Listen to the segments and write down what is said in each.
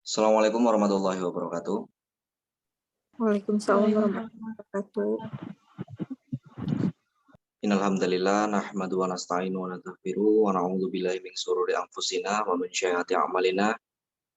Assalamualaikum warahmatullahi wabarakatuh. Waalaikumsalam warahmatullahi wabarakatuh. Innal hamdalillah nahmadu wa nasta'inu wa nastaghfiru wa na'udzu billahi min shururi anfusina wa min sayyiati a'malina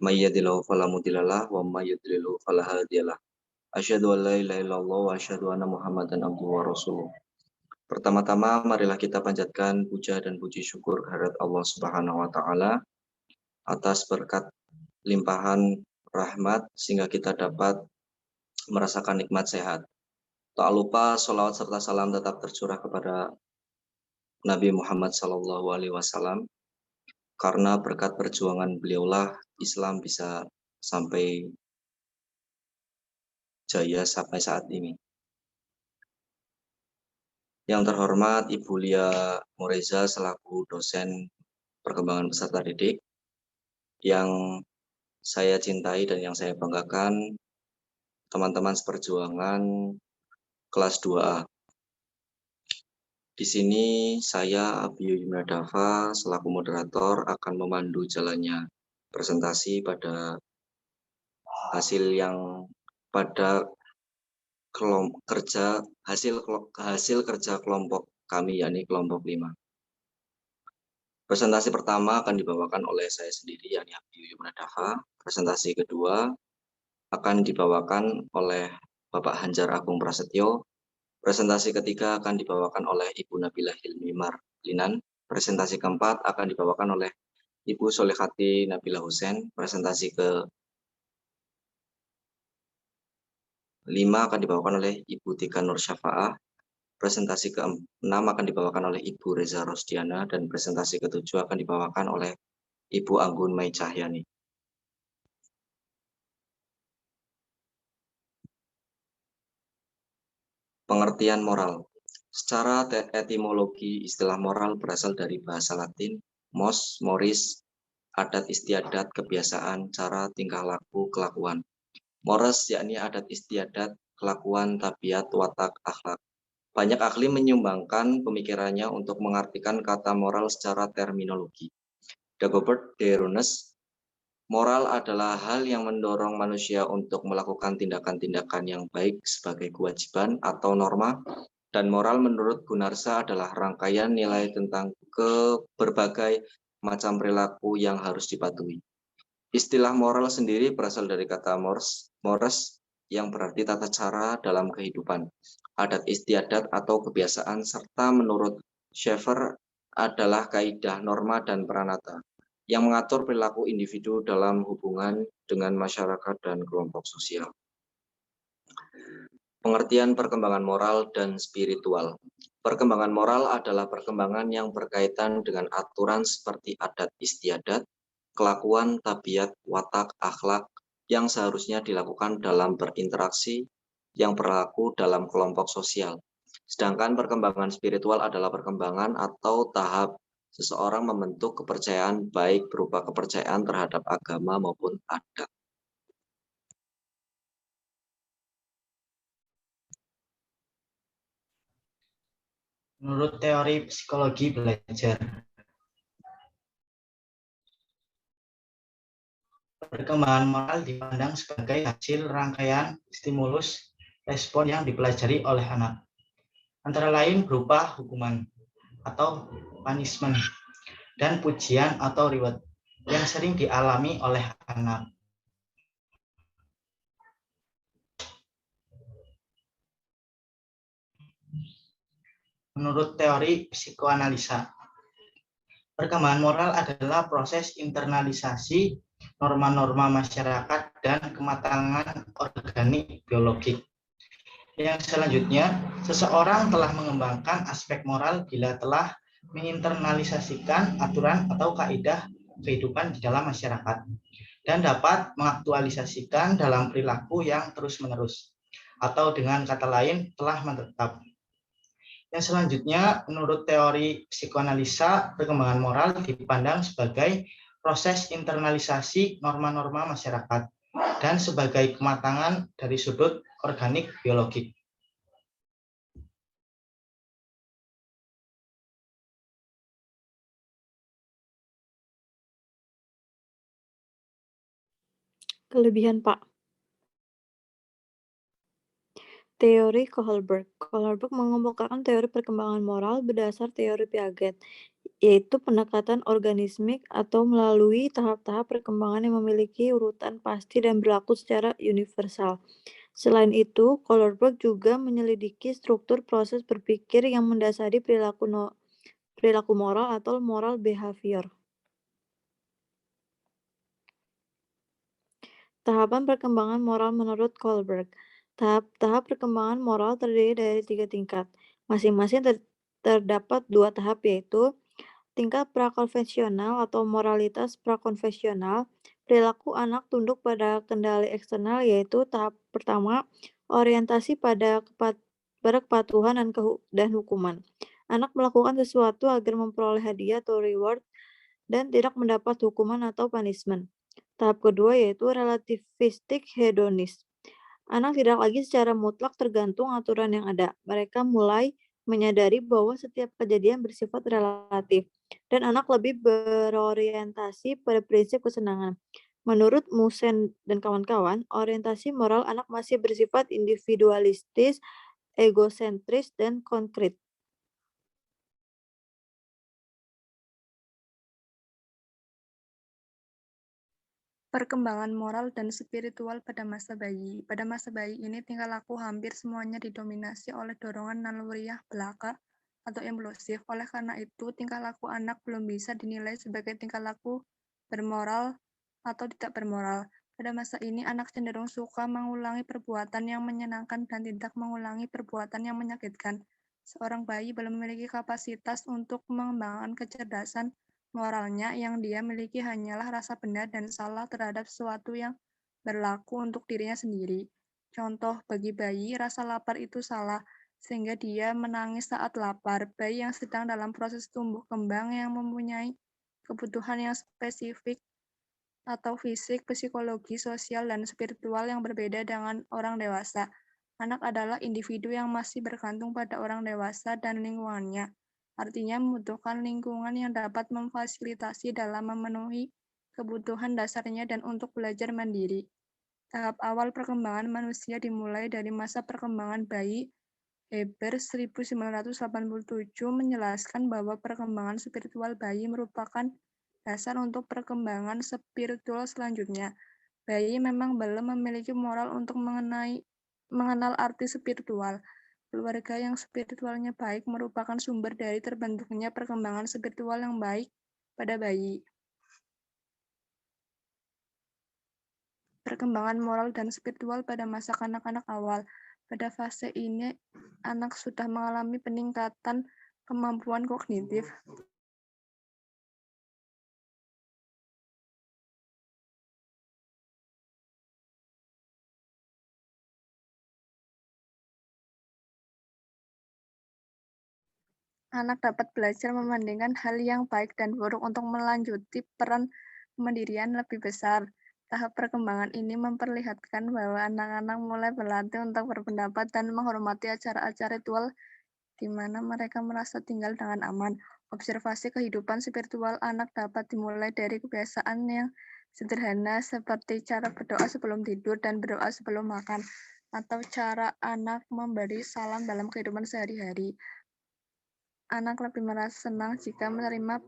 may yahdihillahu fala mudhillalah wa may yudlil fala hadiyalah. Asyhadu an la ilaha illallah wa asyhadu anna Muhammadan abduhu wa rasuluh. Pertama-tama marilah kita panjatkan puja dan puji syukur kehadirat Allah Subhanahu wa taala atas berkat limpahan rahmat sehingga kita dapat merasakan nikmat sehat. Tak lupa sholawat serta salam tetap tercurah kepada Nabi Muhammad SAW, karena berkat perjuangan beliaulah Islam bisa sampai jaya sampai saat ini. Yang terhormat Ibu Lia Moreza selaku dosen perkembangan peserta didik, yang saya cintai dan yang saya banggakan, teman-teman seperjuangan kelas 2A. Di sini saya Abiyyu Yunadafa selaku moderator akan memandu jalannya presentasi pada hasil kerja kelompok kami, yakni kelompok 5. Presentasi pertama akan dibawakan oleh saya sendiri, yakni Abiyyu Yunadafa. Presentasi kedua akan dibawakan oleh Bapak Hanjar Agung Prasetyo. Presentasi ketiga akan dibawakan oleh Ibu Nabilah Hilmi Marlinan. Presentasi keempat akan dibawakan oleh Ibu Solehati Nabila Husain. Presentasi ke-5 akan dibawakan oleh Ibu Tika Nur Syafa'ah. Presentasi ke-6 akan dibawakan oleh Ibu Reza Rosdiana, dan presentasi ke-7 akan dibawakan oleh Ibu Anggun Mai Cahyani. Pengertian moral. Secara etimologi, istilah moral berasal dari bahasa Latin mos, moris, adat istiadat, kebiasaan, cara, tingkah laku, kelakuan. Mores yakni adat istiadat, kelakuan, tabiat, watak, akhlak. Banyak ahli menyumbangkan pemikirannya untuk mengartikan kata moral secara terminologi. Dagobert Derones, moral adalah hal yang mendorong manusia untuk melakukan tindakan-tindakan yang baik sebagai kewajiban atau norma, dan moral menurut Gunarsa adalah rangkaian nilai tentang berbagai macam perilaku yang harus dipatuhi. Istilah moral sendiri berasal dari kata mores yang berarti tata cara dalam kehidupan, adat istiadat atau kebiasaan, serta menurut Schaeffer adalah kaidah, norma, dan pranata yang mengatur perilaku individu dalam hubungan dengan masyarakat dan kelompok sosial. Pengertian perkembangan moral dan spiritual. Perkembangan moral adalah perkembangan yang berkaitan dengan aturan seperti adat istiadat, kelakuan, tabiat, watak, akhlak yang seharusnya dilakukan dalam berinteraksi yang berlaku dalam kelompok sosial. Sedangkan perkembangan spiritual adalah perkembangan atau tahap seseorang membentuk kepercayaan, baik berupa kepercayaan terhadap agama maupun adat. Menurut teori psikologi belajar, perkembangan moral dipandang sebagai hasil rangkaian stimulus respon yang dipelajari oleh anak, antara lain berupa hukuman atau punishment dan pujian atau reward yang sering dialami oleh anak. Menurut teori psikoanalisa, perkembangan moral adalah proses internalisasi norma-norma masyarakat dan kematangan organik biologik. Yang selanjutnya, seseorang telah mengembangkan aspek moral bila telah menginternalisasikan aturan atau kaidah kehidupan di dalam masyarakat dan dapat mengaktualisasikan dalam perilaku yang terus-menerus, atau dengan kata lain telah menetap. Yang selanjutnya, menurut teori psikoanalisa, perkembangan moral dipandang sebagai proses internalisasi norma-norma masyarakat dan sebagai kematangan dari sudut organik biologik. Kelebihan, Pak. Teori Kohlberg. Kohlberg mengemukakan teori perkembangan moral berdasar teori Piaget, yaitu pendekatan organismik atau melalui tahap-tahap perkembangan yang memiliki urutan pasti dan berlaku secara universal. Selain itu, Kohlberg juga menyelidiki struktur proses berpikir yang mendasari perilaku moral atau moral behavior. Tahapan perkembangan moral menurut Kohlberg. Tahap perkembangan moral terdiri dari 3 tingkat. Masing-masing terdapat 2 tahap, yaitu tingkat prakonvensional atau moralitas prakonvensional. Perilaku anak tunduk pada kendali eksternal, yaitu tahap pertama, orientasi pada kepatuhan dan hukuman. Anak melakukan sesuatu agar memperoleh hadiah atau reward dan tidak mendapat hukuman atau punishment. Tahap kedua yaitu relativistik hedonis. Anak tidak lagi secara mutlak tergantung aturan yang ada. Mereka mulai menyadari bahwa setiap kejadian bersifat relatif, dan anak lebih berorientasi pada prinsip kesenangan. Menurut Musen dan kawan-kawan, orientasi moral anak masih bersifat individualistis, egosentris, dan konkret. Perkembangan moral dan spiritual pada masa bayi. Pada masa bayi ini tingkah laku hampir semuanya didominasi oleh dorongan naluriah belaka atau impulsif. Oleh karena itu, tingkah laku anak belum bisa dinilai sebagai tingkah laku bermoral atau tidak bermoral. Pada masa ini, anak cenderung suka mengulangi perbuatan yang menyenangkan dan tidak mengulangi perbuatan yang menyakitkan. Seorang bayi belum memiliki kapasitas untuk mengembangkan kecerdasan moralnya. Yang dia miliki hanyalah rasa benar dan salah terhadap sesuatu yang berlaku untuk dirinya sendiri. Contoh, bagi bayi, rasa lapar itu salah, sehingga dia menangis saat lapar. Bayi yang sedang dalam proses tumbuh kembang yang mempunyai kebutuhan yang spesifik atau fisik, psikologi, sosial, dan spiritual yang berbeda dengan orang dewasa. Anak adalah individu yang masih bergantung pada orang dewasa dan lingkungannya. Artinya membutuhkan lingkungan yang dapat memfasilitasi dalam memenuhi kebutuhan dasarnya dan untuk belajar mandiri. Tahap awal perkembangan manusia dimulai dari masa perkembangan bayi. Heber 1987 menjelaskan bahwa perkembangan spiritual bayi merupakan dasar untuk perkembangan spiritual selanjutnya. Bayi memang belum memiliki moral untuk mengenal arti spiritual. Keluarga yang spiritualnya baik merupakan sumber dari terbentuknya perkembangan spiritual yang baik pada bayi. Perkembangan moral dan spiritual pada masa kanak-kanak awal. Pada fase ini, anak sudah mengalami peningkatan kemampuan kognitif. Anak dapat belajar membandingkan hal yang baik dan buruk untuk melanjuti peran kemandirian lebih besar. Tahap perkembangan ini memperlihatkan bahwa anak-anak mulai berlatih untuk berpendapat dan menghormati acara-acara ritual di mana mereka merasa tinggal dengan aman. Observasi kehidupan spiritual anak dapat dimulai dari kebiasaan yang sederhana seperti cara berdoa sebelum tidur dan berdoa sebelum makan, atau cara anak memberi salam dalam kehidupan sehari-hari. Anak lebih merasa senang jika menerima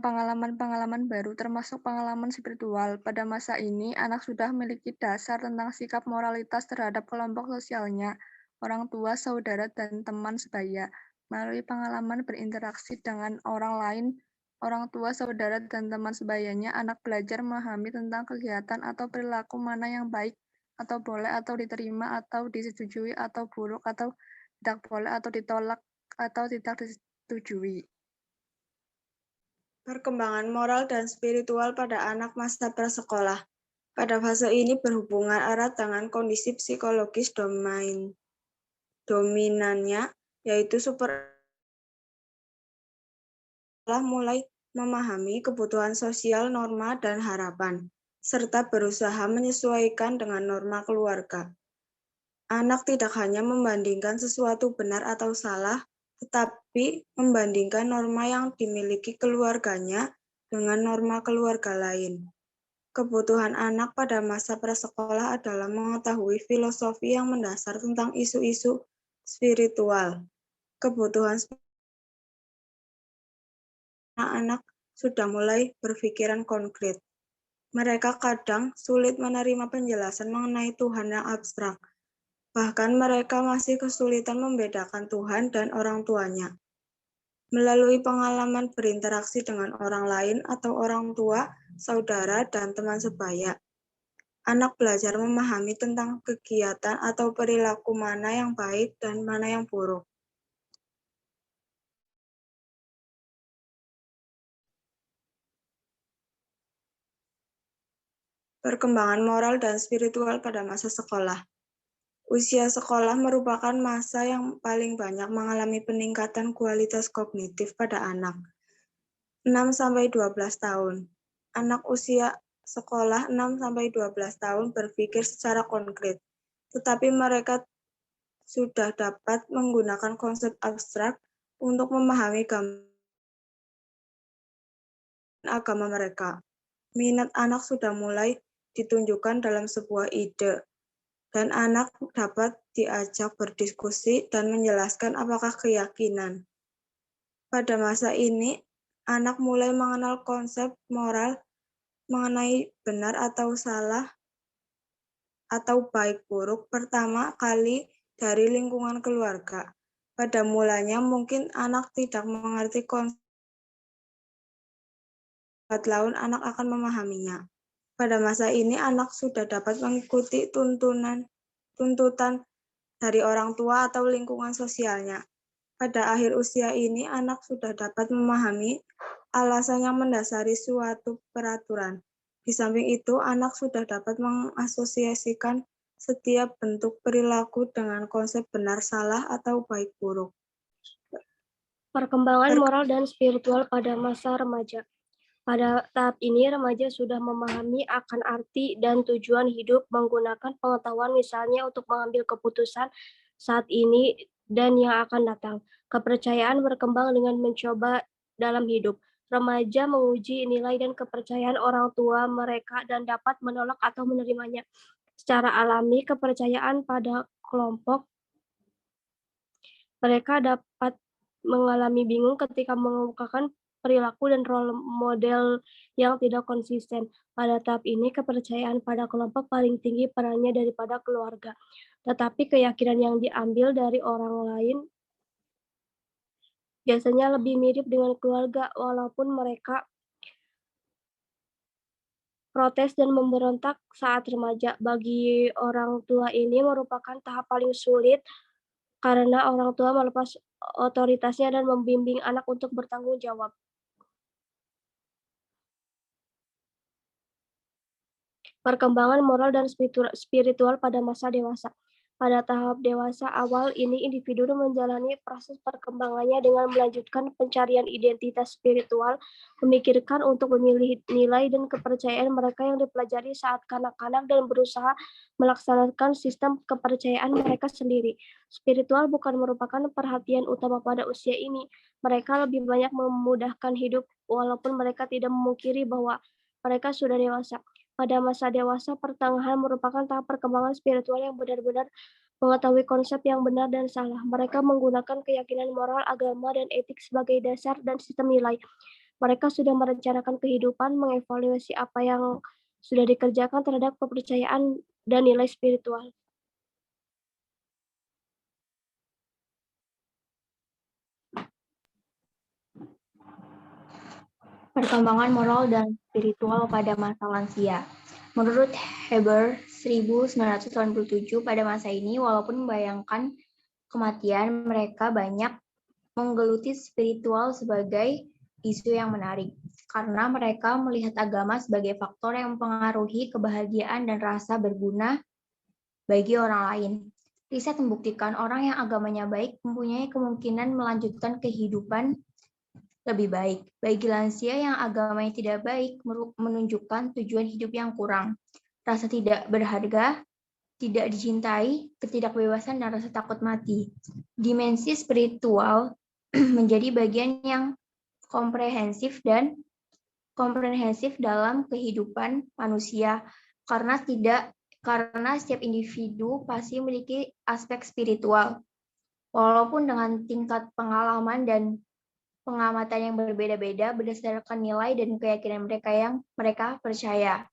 pengalaman-pengalaman baru, termasuk pengalaman spiritual. Pada masa ini, anak sudah memiliki dasar tentang sikap moralitas terhadap kelompok sosialnya, orang tua, saudara, dan teman sebaya. Melalui pengalaman berinteraksi dengan orang lain, orang tua, saudara, dan teman sebayanya, anak belajar memahami tentang kegiatan atau perilaku mana yang baik, atau boleh, atau diterima, atau disetujui, atau buruk, atau tidak boleh, atau ditolak, atau tidak disetujui. Perkembangan moral dan spiritual pada anak masa prasekolah. Pada fase ini berhubungan erat dengan kondisi psikologis dominannya, yaitu mulai memahami kebutuhan sosial, norma, dan harapan, serta berusaha menyesuaikan dengan norma keluarga. Anak tidak hanya membandingkan sesuatu benar atau salah, tetapi membandingkan norma yang dimiliki keluarganya dengan norma keluarga lain. Kebutuhan anak pada masa prasekolah adalah mengetahui filosofi yang mendasar tentang isu-isu spiritual. Kebutuhan anak-anak sudah mulai berpikiran konkret. Mereka kadang sulit menerima penjelasan mengenai Tuhan yang abstrak. Bahkan mereka masih kesulitan membedakan Tuhan dan orang tuanya. Melalui pengalaman berinteraksi dengan orang lain atau orang tua, saudara, dan teman sebaya, anak belajar memahami tentang kegiatan atau perilaku mana yang baik dan mana yang buruk. Perkembangan moral dan spiritual pada masa sekolah. Usia sekolah merupakan masa yang paling banyak mengalami peningkatan kualitas kognitif pada anak. 6-12 tahun. Anak usia sekolah 6-12 tahun berpikir secara konkret, tetapi mereka sudah dapat menggunakan konsep abstrak untuk memahami agama mereka. Minat anak sudah mulai ditunjukkan dalam sebuah ide, dan anak dapat diajak berdiskusi dan menjelaskan apakah keyakinan. Pada masa ini, anak mulai mengenal konsep moral mengenai benar atau salah atau baik buruk pertama kali dari lingkungan keluarga. Pada mulanya mungkin anak tidak mengerti konsep, lalu anak akan memahaminya. Pada masa ini anak sudah dapat mengikuti tuntutan dari orang tua atau lingkungan sosialnya. Pada akhir usia ini, anak sudah dapat memahami alasan yang mendasari suatu peraturan. Di samping itu, anak sudah dapat mengasosiasikan setiap bentuk perilaku dengan konsep benar salah atau baik buruk. Perkembangan moral dan spiritual pada masa remaja. Pada tahap ini, remaja sudah memahami akan arti dan tujuan hidup menggunakan pengetahuan misalnya untuk mengambil keputusan saat ini dan yang akan datang. Kepercayaan berkembang dengan mencoba dalam hidup. Remaja menguji nilai dan kepercayaan orang tua mereka dan dapat menolak atau menerimanya. Secara alami, kepercayaan pada kelompok mereka dapat mengalami bingung ketika mengemukakan perilaku dan role model yang tidak konsisten. Pada tahap ini, kepercayaan pada kelompok paling tinggi perannya daripada keluarga. Tetapi keyakinan yang diambil dari orang lain biasanya lebih mirip dengan keluarga, walaupun mereka protes dan memberontak saat remaja. Bagi orang tua ini merupakan tahap paling sulit karena orang tua melepas otoritasnya dan membimbing anak untuk bertanggung jawab. Perkembangan moral dan spiritual pada masa dewasa. Pada tahap dewasa awal ini, individu menjalani proses perkembangannya dengan melanjutkan pencarian identitas spiritual, memikirkan untuk memilih nilai dan kepercayaan mereka yang dipelajari saat kanak-kanak dan berusaha melaksanakan sistem kepercayaan mereka sendiri. Spiritual bukan merupakan perhatian utama pada usia ini. Mereka lebih banyak memudahkan hidup, walaupun mereka tidak memungkiri bahwa mereka sudah dewasa. Pada masa dewasa, pertengahan merupakan tahap perkembangan spiritual yang benar-benar mengetahui konsep yang benar dan salah. Mereka menggunakan keyakinan moral, agama, dan etik sebagai dasar dan sistem nilai. Mereka sudah merencanakan kehidupan, mengevaluasi apa yang sudah dikerjakan terhadap kepercayaan dan nilai spiritual. Perkembangan moral dan spiritual pada masa lansia. Menurut Haber 1987, pada masa ini, walaupun membayangkan kematian, mereka banyak menggeluti spiritual sebagai isu yang menarik, karena mereka melihat agama sebagai faktor yang mempengaruhi kebahagiaan dan rasa berguna bagi orang lain. Riset membuktikan orang yang agamanya baik mempunyai kemungkinan melanjutkan kehidupan lebih baik. Bagi lansia yang agamanya tidak baik, menunjukkan tujuan hidup yang kurang, rasa tidak berharga, tidak dicintai, ketidakbebasan, dan rasa takut mati. Dimensi spiritual menjadi bagian yang komprehensif dan komprehensif dalam kehidupan manusia karena setiap individu pasti memiliki aspek spiritual. Walaupun dengan tingkat pengalaman dan pengamatan yang berbeda-beda berdasarkan nilai dan keyakinan mereka yang mereka percaya.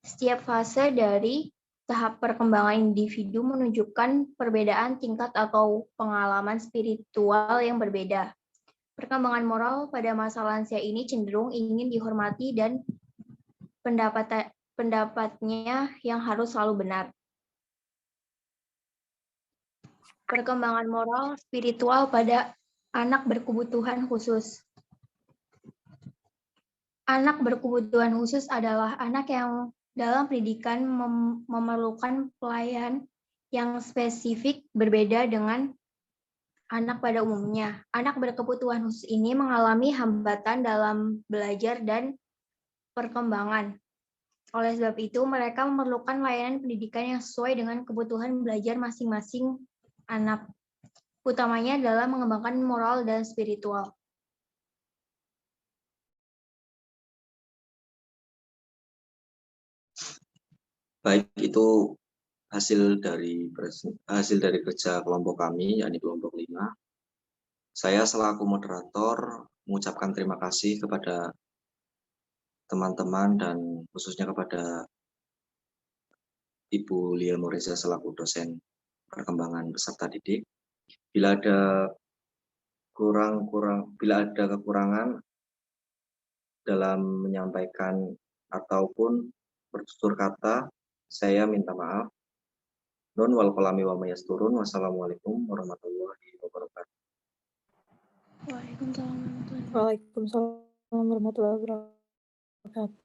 Setiap fase dari tahap perkembangan individu menunjukkan perbedaan tingkat atau pengalaman spiritual yang berbeda. Perkembangan moral pada masa lansia ini cenderung ingin dihormati dan pendapatnya yang harus selalu benar. Perkembangan moral spiritual pada anak berkebutuhan khusus. Anak berkebutuhan khusus adalah anak yang dalam pendidikan memerlukan pelayanan yang spesifik berbeda dengan anak pada umumnya. Anak berkebutuhan khusus ini mengalami hambatan dalam belajar dan perkembangan. Oleh sebab itu, mereka memerlukan layanan pendidikan yang sesuai dengan kebutuhan belajar masing-masing anak, utamanya dalam mengembangkan moral dan spiritual. Baik, itu hasil dari kerja kelompok kami, yakni kelompok 5. Saya selaku moderator mengucapkan terima kasih kepada teman-teman dan khususnya kepada Ibu Lia Moreza selaku dosen perkembangan peserta didik. Bila ada kekurangan dalam menyampaikan ataupun bertutur kata, saya minta maaf. Nun wal qalami wa ma yasturun. Wassalamualaikum warahmatullahi wabarakatuh. Waalaikumsalam warahmatullahi wabarakatuh.